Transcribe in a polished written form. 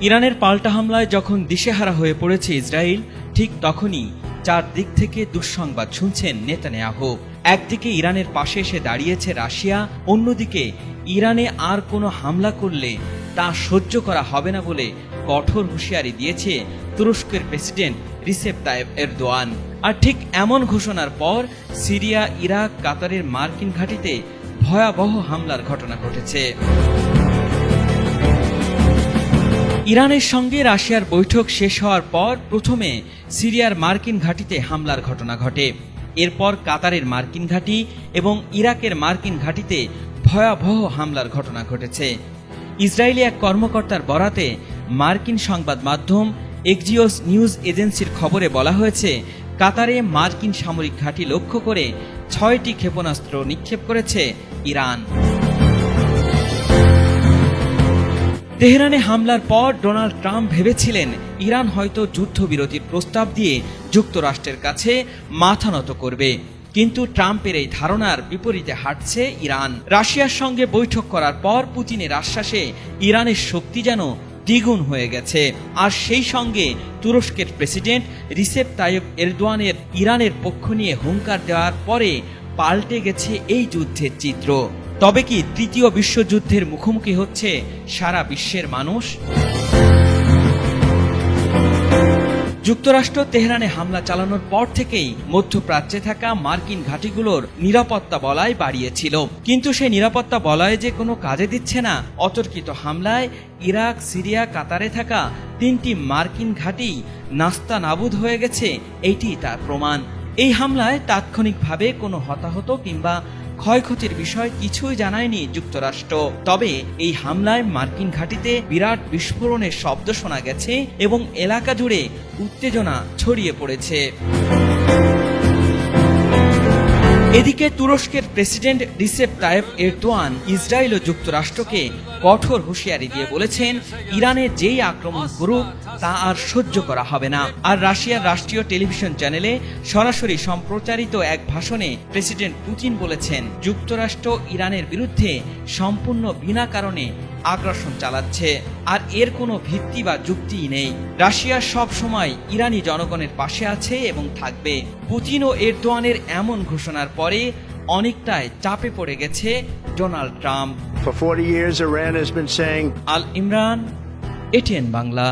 ইরানের পাল্টা হামলায় যখন দিশেহারা হয়ে পড়েছে ইসরায়েল, ঠিক তখনই চারদিক থেকে দুঃসংবাদ শুনছেন নেতানিয়াহু। একদিকে ইরানের পাশে এসে দাঁড়িয়েছে রাশিয়া, অন্যদিকে ইরানে আর কোনো হামলা করলে তা সহ্য করা হবে না বলে কঠোর হুঁশিয়ারি দিয়েছে তুরস্কের প্রেসিডেন্ট রিসেপ তাইয়েপ এরদোয়ান। আর ঠিক এমন ঘোষণার পর সিরিয়া, ইরাক, কাতারের মার্কিন ঘাঁটিতে ভয়াবহ হামলার ঘটনা ঘটেছে। ইরানের সঙ্গে রাশিয়ার বৈঠক শেষ হওয়ার পর প্রথমে সিরিয়ার মার্কিন ঘাঁটিতে হামলার ঘটনা ঘটে। এরপর কাতারের মার্কিন ঘাঁটি এবং ইরাকের মার্কিন ঘাঁটিতে ভয়াবহ হামলার ঘটনা ঘটেছে। ইসরায়েলি এক কর্মকর্তার বরাতে মার্কিন সংবাদ মাধ্যম এক্সিওস নিউজ এজেন্সির খবরে বলা হয়েছে, কাতারে মার্কিন সামরিক ঘাঁটি লক্ষ্য করে ৬টি ক্ষেপণাস্ত্র নিক্ষেপ করেছে ইরান। তেহরানে হামলার পর ডোনাল্ড ট্রাম্প ভেবেছিলেন ইরান হয়তো যুদ্ধবিরতির প্রস্তাব দিয়ে যুক্তরাষ্ট্রের কাছে মাথা নত করবে, কিন্তু ট্রাম্পের এই ধারণার বিপরীতে হাঁটছে ইরান। রাশিয়ার সঙ্গে বৈঠক করার পর পুতিনের আশ্বাসে ইরানের শক্তি যেন দ্বিগুণ হয়ে গেছে। আর সেই সঙ্গে তুরস্কের প্রেসিডেন্ট রিসেপ তাইয়েপ এরদোয়ানের ইরানের পক্ষ নিয়ে হুঙ্কার দেওয়ার পরে পাল্টে গেছে এই যুদ্ধের চিত্র। তবে কি তৃতীয় বিশ্বযুদ্ধের মুখোমুখি হচ্ছে সারা বিশ্বের মানুষ? যুক্তরাষ্ট্র তেহরানে হামলা চালানোর পর থেকেই মধ্যপ্রাচ্যে থাকা মার্কিন ঘাঁটিগুলোর নিরাপত্তা বলয় বাড়িয়েছিল, কিন্তু সেই নিরাপত্তা বলয় যে কোনো কাজে দিচ্ছে না। অতর্কিত হামলায় ইরাক, সিরিয়া, কাতারে থাকা 3টি মার্কিন ঘাঁটি নাস্তানাবুদ হয়ে গেছে, এইটি তার প্রমাণ। এই হামলায় তাৎক্ষণিকভাবে কোনো হতাহত কিংবা ক্ষয়ক্ষতির বিষয় কিছুই জানায়নি যুক্তরাষ্ট্র। তবে এই হামলায় মার্কিন ঘাঁটিতে বিরাট বিস্ফোরণের শব্দ শোনা গেছে এবং এলাকা জুড়ে উত্তেজনা ছড়িয়ে পড়েছে। এদিকে তুরস্কের president Recep Tayyip Erdogan Israel ও যুক্তরাষ্ট্রকে কঠোর হুঁশিয়ারি দিয়ে বলেছেন, ইরানে যেই আক্রমণ করুক তা আর সহ্য করা হবে না। আর রাশিয়ার রাষ্ট্রীয় টেলিভিশন চ্যানেলে সরাসরি সম্প্রচারিত এক ভাষণে প্রেসিডেন্ট পুতিন বলেছেন, যুক্তরাষ্ট্র ইরানের বিরুদ্ধে সম্পূর্ণ বিনা কারণে আগ্রাসন চালাচ্ছে, আর এর কোনো ভিত্তি বা যুক্তিই নেই। রাশিয়া সব সময় ইরানি জনগণের পাশে আছে এবং থাকবে। পুতিন ও এরদোয়ানের এমন ঘোষণার পরে অনেকটাই চাপে পড়ে গেছে Donald Trump. For 40 years, Iran has been saying, Al Imran, ATN Bangla.